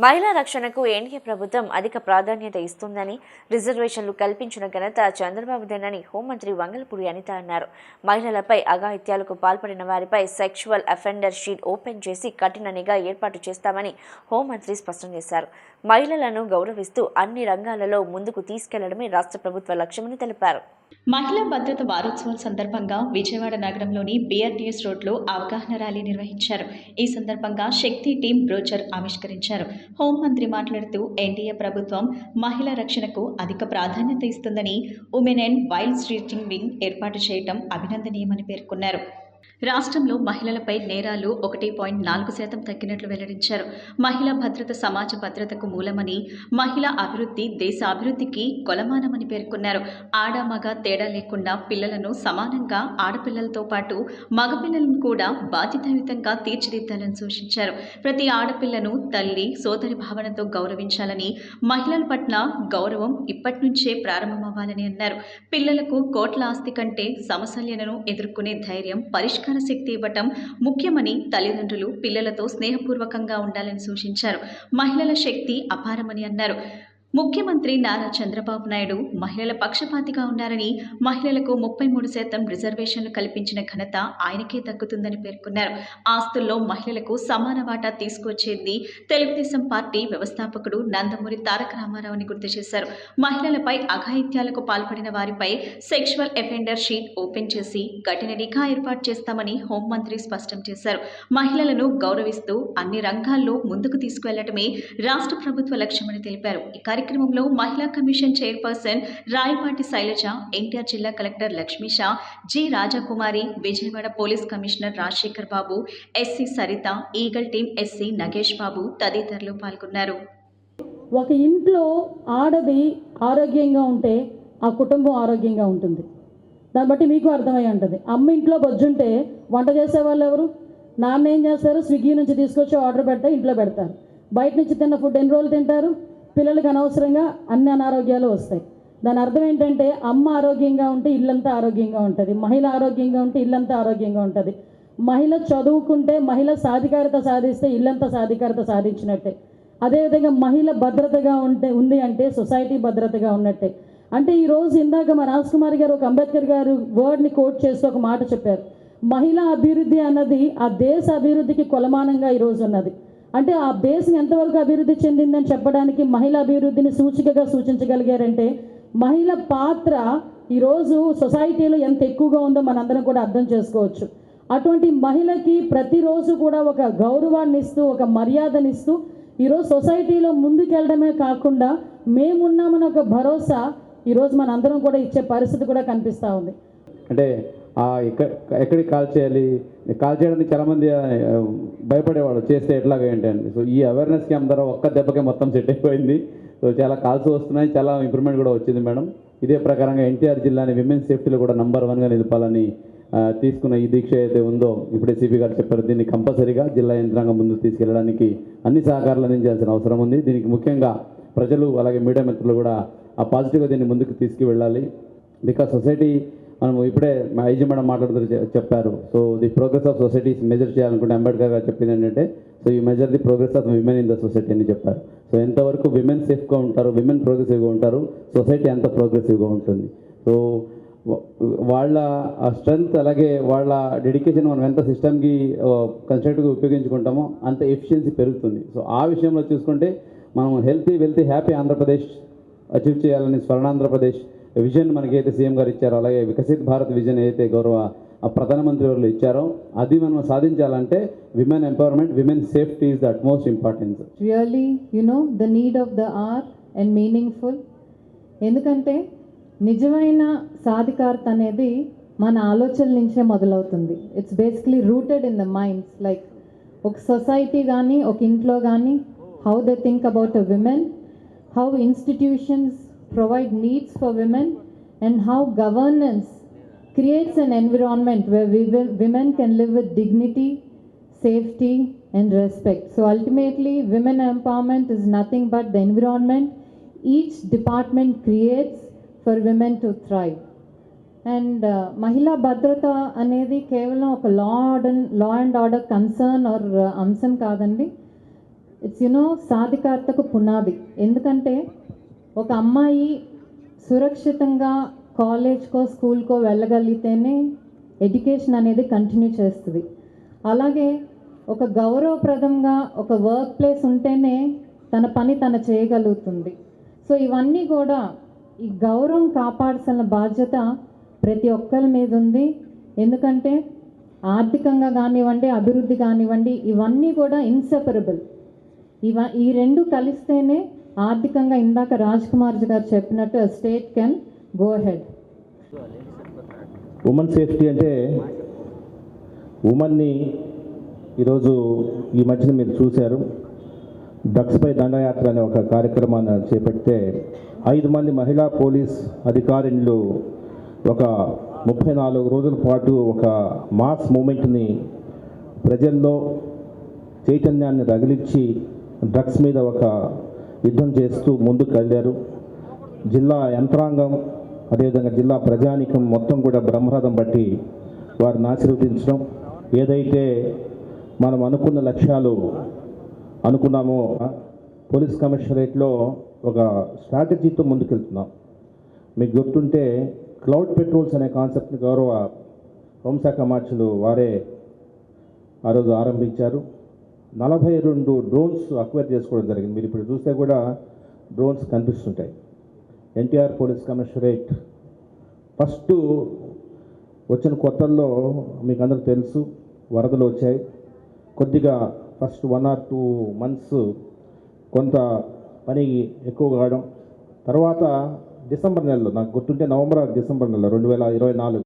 మహిళా రక్షణకు ఎన్డీఏ ప్రభుత్వం అధిక ప్రాధాన్యత ఇస్తుందని, రిజర్వేషన్లు కల్పించిన ఘనత చంద్రబాబుదేనని హోంమంత్రి వంగలపూడి అనిత అన్నారు. మహిళలపై అఘాయిత్యాలకు పాల్పడిన వారిపై సెక్షువల్ అఫెండర్ షీట్ ఓపెన్ చేసి కఠిన నిఘా ఏర్పాటు చేస్తామని హోంమంత్రి స్పష్టం చేశారు. మహిళలను గౌరవిస్తూ అన్ని రంగాలలో ముందుకు తీసుకెళ్లడమే రాష్ట్ర ప్రభుత్వ లక్ష్యమని తెలిపారు. మహిళా భద్రత వారోత్సవాల సందర్భంగా విజయవాడ నగరంలోని బీఆర్టీఎస్ రోడ్లో అవగాహన ర్యాలీ నిర్వహించారు. ఈ సందర్భంగా శక్తి టీం బ్రోచర్ ఆవిష్కరించారు. హోంమంత్రి మాట్లాడుతూ ఎన్డీఏ ప్రభుత్వం మహిళా రక్షణకు అధిక ప్రాధాన్యత ఇస్తుందని, women and wild reaching wing ఏర్పాటు చేయడం అభినందనీయమని పేర్కొన్నారు. రాష్ట్రంలో మహిళలపై నేరాలు 1.4% తగ్గినట్లు వెల్లడించారు. మహిళా భద్రత సమాజ భద్రతకు మూలమని, మహిళా అభివృద్ధి దేశ అభివృద్ధికి కొలమానమని పేర్కొన్నారు. ఆడమగ తేడా లేకుండా పిల్లలను సమానంగా ఆడపిల్లలతో పాటు మగపిల్లలను కూడా బాధ్యతాయుతంగా తీర్చిదిద్దాలని సూచించారు. ప్రతి ఆడపిల్లను తల్లి, సోదరి భావనతో గౌరవించాలని, మహిళల పట్ల గౌరవం ఇప్పటి నుంచే ప్రారంభమవ్వాలని అన్నారు. పిల్లలకు కోట్ల ఆస్తి కంటే సమస్యలను ఎదుర్కొనే ధైర్యం, పరిష్కార శక్తి ఇవ్వటం ముఖ్యమని తల్లిదండ్రులు పిల్లలతో స్నేహపూర్వకంగా ఉండాలని సూచించారు. మహిళల శక్తి అపారమని అన్నారు. ముఖ్యమంత్రి నారా చంద్రబాబు నాయుడు మహిళల పక్షపాతిగా ఉన్నారని, మహిళలకు 33% రిజర్వేషన్లు కల్పించిన ఘనత ఆయనకే దక్కుతుందని పేర్కొన్నారు. ఆస్తుల్లో మహిళలకు సమాన వాటా తీసుకొచ్చేది తెలుగుదేశం పార్టీ వ్యవస్థాపకుడు నందమూరి తారక రామారావు అని గుర్తు చేశారు. మహిళలపై అఘాయిత్యాలకు పాల్పడిన వారిపై సెక్షువల్ అఫెండర్ షీట్ ఓపెన్ చేసి కఠిన నిఘా ఏర్పాటు చేస్తామని హోంమంత్రి స్పష్టం చేశారు. మహిళలను గౌరవిస్తూ అన్ని రంగాల్లో ముందుకు తీసుకువెళ్లడమే రాష్ట్ర ప్రభుత్వ లక్ష్యమని తెలిపారు. ఈ కార్యక్రమంలో మహిళా కమిషన్ చైర్పర్సన్ రాయపాటి శైలజ, ఎన్టీఆర్ జిల్లా collector Lakshmisha, G Rajakumari, Vijayawada police commissioner Rajasekhar Babu, SC Saritha, eagle team SC Nagesh Babu తదితరులు పాల్గొన్నారు. ఒక ఇంట్లో ఆడది ఆరోగ్యంగా ఉంటే ఆ కుటుంబం ఆరోగ్యంగా ఉంటుంది. దాన్ని బట్టి మీకు అర్థమై ఉంటుంది. అమ్మ ఇంట్లో బొజ్జుంటే వంట చేసేవాళ్ళు ఎవరు? నాన్న ఏం చేస్తారు? స్విగ్గీ నుంచి తీసుకొచ్చి ఆర్డర్ పెడితే ఇంట్లో పెడతారు. బయట నుంచి తిన్న ఫుడ్ ఎన్ని రోజులు తింటారు? పిల్లలకి అనవసరంగా అన్ని అనారోగ్యాలు వస్తాయి. దాని అర్థం ఏంటంటే అమ్మ ఆరోగ్యంగా ఉంటే ఇల్లంతా ఆరోగ్యంగా ఉంటుంది, మహిళ ఆరోగ్యంగా ఉంటే ఇల్లంతా ఆరోగ్యంగా ఉంటుంది. మహిళ చదువుకుంటే, మహిళ సాధికారత సాధిస్తే ఇల్లంతా సాధికారత సాధించినట్టే. అదేవిధంగా మహిళ భద్రతగా ఉంది అంటే సొసైటీ భద్రతగా ఉన్నట్టే. అంటే ఈరోజు ఇందాక మా రాజ్ కుమార్ గారు, ఒక అంబేద్కర్ గారు వర్డ్ని కోట్ చేస్తూ ఒక మాట చెప్పారు. మహిళా అభివృద్ధి అన్నది ఆ దేశ అభివృద్ధికి కొలమానంగా ఈరోజు ఉన్నది. అంటే ఆ దేశం ఎంతవరకు అభివృద్ధి చెందిందని చెప్పడానికి మహిళా అభివృద్ధిని సూచికగా సూచించగలిగారంటే మహిళ పాత్ర ఈరోజు సొసైటీలో ఎంత ఎక్కువగా ఉందో మనందరం కూడా అర్థం చేసుకోవచ్చు. అటువంటి మహిళకి ప్రతిరోజు కూడా ఒక గౌరవాన్ని ఇస్తూ, ఒక మర్యాదనిస్తూ ఈరోజు సొసైటీలో ముందుకెళ్ళడమే కాకుండా మేమున్నామని ఒక భరోసా ఈరోజు మనందరం కూడా ఇచ్చే పరిస్థితి కూడా కనిపిస్తూ ఉంది. అంటే ఎక్కడికి కాల్ చేయాలి, కాల్ చేయడానికి చాలామంది భయపడేవాళ్ళు, చేస్తే ఎట్లాగా ఏంటండి. సో ఈ అవేర్నెస్ క్యాంప్ ద్వారా ఒక్క దెబ్బకే మొత్తం సెట్ అయిపోయింది. సో చాలా కాల్స్ వస్తున్నాయి, చాలా ఇంప్రూవ్మెంట్ కూడా వచ్చింది మేడం. ఇదే ప్రకారంగా ఎన్టీఆర్ జిల్లాని విమెన్ సేఫ్టీలో కూడా నంబర్ 1గా నిలపాలని తీసుకున్న ఈ దీక్ష అయితే ఉందో, ఇప్పుడే సిపి గారు చెప్పారు, దీన్ని కంపల్సరీగా జిల్లా యంత్రాంగం ముందుకు తీసుకెళ్ళడానికి అన్ని సహకారాలు అందించాల్సిన అవసరం ఉంది. దీనికి ముఖ్యంగా ప్రజలు అలాగే మీడియా మిత్రులు కూడా ఆ పాజిటివ్గా దీన్ని ముందుకు తీసుకువెళ్ళాలి. బికాస్ సొసైటీ, మనం ఇప్పుడే మా ఐజీ మేడం మాట్లాడుతూ చెప్పారు, so the progress of society measure చేయాలనుకుంటే అంబేద్కర్ గారు చెప్పింది ఏంటంటే, సో ఈ measure the progress of women in the society అని చెప్పారు. సో ఎంతవరకు విమెన్ సేఫ్గా ఉంటారు, విమెన్ ప్రోగ్రెసివ్గా ఉంటారు, సొసైటీ ఎంత ప్రోగ్రెసివ్గా ఉంటుంది. సో వాళ్ళ స్ట్రెంగ్త్ అలాగే వాళ్ళ డెడికేషన్ మనం ఎంత సిస్టమ్కి కన్స్ట్రక్టివ్గా ఉపయోగించుకుంటామో అంత ఎఫిషియన్సీ పెరుగుతుంది. సో ఆ విషయంలో చూసుకుంటే మనం healthy, wealthy, happy Andhra Pradesh achieve చేయాలని స్వర్ణాంధ్రప్రదేశ్ విజన్ మనకైతే సీఎం గారు ఇచ్చారో, అలాగే వికసిత్ భారత్ విజన్ అయితే గౌరవ ప్రధానమంత్రి వాళ్ళు ఇచ్చారో అది మనం సాధించాలంటే women empowerment, women safety is the utmost importance. Really the need of the hour and meaningful. ఎందుకంటే నిజమైన సాధికారత అనేది మన ఆలోచనల నుంచే మొదలవుతుంది. It's basically rooted in the minds. Like ఒక సొసైటీ కానీ, ఒక ఇంట్లో కానీ, how they think about a women, how institutions provide needs for women, and how governance creates an environment where women can live with dignity, safety and respect. So ultimately women empowerment is nothing but the environment each department creates for women to thrive. And mahila bhadrata anedi kevalam oka law and order concern or amsam kadandi. It's సాధికారతకు పునాది. ఎందుకంటే ఒక అమ్మాయి సురక్షితంగా కాలేజ్కో స్కూల్కో వెళ్ళగలిగితేనే education అనేది continue చేస్తుంది. అలాగే ఒక గౌరవప్రదంగా ఒక వర్క్ ప్లేస్ ఉంటేనే తన పని తను చేయగలుగుతుంది. సో ఇవన్నీ కూడా ఈ గౌరవం కాపాడాల్సిన బాధ్యత ప్రతి ఒక్కరి మీద ఉంది. ఎందుకంటే ఆర్థికంగా కానివ్వండి, అభివృద్ధి కానివ్వండి, ఇవన్నీ కూడా ఇన్సెపరబుల్. ఈ రెండు కలిస్తేనే ఆర్థికంగా ఇందాక రాజ్ కుమార్ గారు చెప్పినట్టు state can go head. Women safety అంటే ఉమెన్ని ఈరోజు ఈ మధ్యన మీరు చూశారు, డ్రగ్స్పై దండయాత్ర అనే ఒక కార్యక్రమాన్ని చేపడితే 5 మంది మహిళా పోలీస్ అధికారిణులు ఒక 34 రోజుల పాటు ఒక మాస్ మూమెంట్ని ప్రజల్లో చైతన్యాన్ని రగిలించి డ్రగ్స్ మీద ఒక యుద్ధం చేస్తూ ముందుకు వెళ్ళారు. జిల్లా యంత్రాంగం అదేవిధంగా జిల్లా ప్రజానీకం మొత్తం కూడా బ్రహ్మరథం బట్టి వారిని ఆశీర్వదించడం, ఏదైతే మనం అనుకున్న లక్ష్యాలు అనుకున్నామో పోలీస్ కమిషనరేట్లో ఒక స్ట్రాటజీతో ముందుకెళ్తున్నాం. మీకు గుర్తుంటే క్లౌడ్ పెట్రోల్స్ అనే కాన్సెప్ట్ని గౌరవ హోంశాఖ మార్చులు వారే ఆ రోజు ఆరంభించారు. 42 డ్రోన్స్ అక్వైర్ చేసుకోవడం జరిగింది. మీరు ఇప్పుడు చూస్తే కూడా డ్రోన్స్ కనిపిస్తుంటాయి. ఎన్టీఆర్ పోలీస్ కమిషనరేట్ ఫస్ట్ వచ్చిన కొత్తల్లో మీకు అందరూ తెలుసు, వరదలు వచ్చాయి. కొద్దిగా ఫస్ట్ 1 or 2 months కొంత పని ఎక్కువ కావడం, తర్వాత డిసెంబర్ నెలలో, నాకు గుర్తుంటే నవంబర్ డిసెంబర్ నెలలో 2024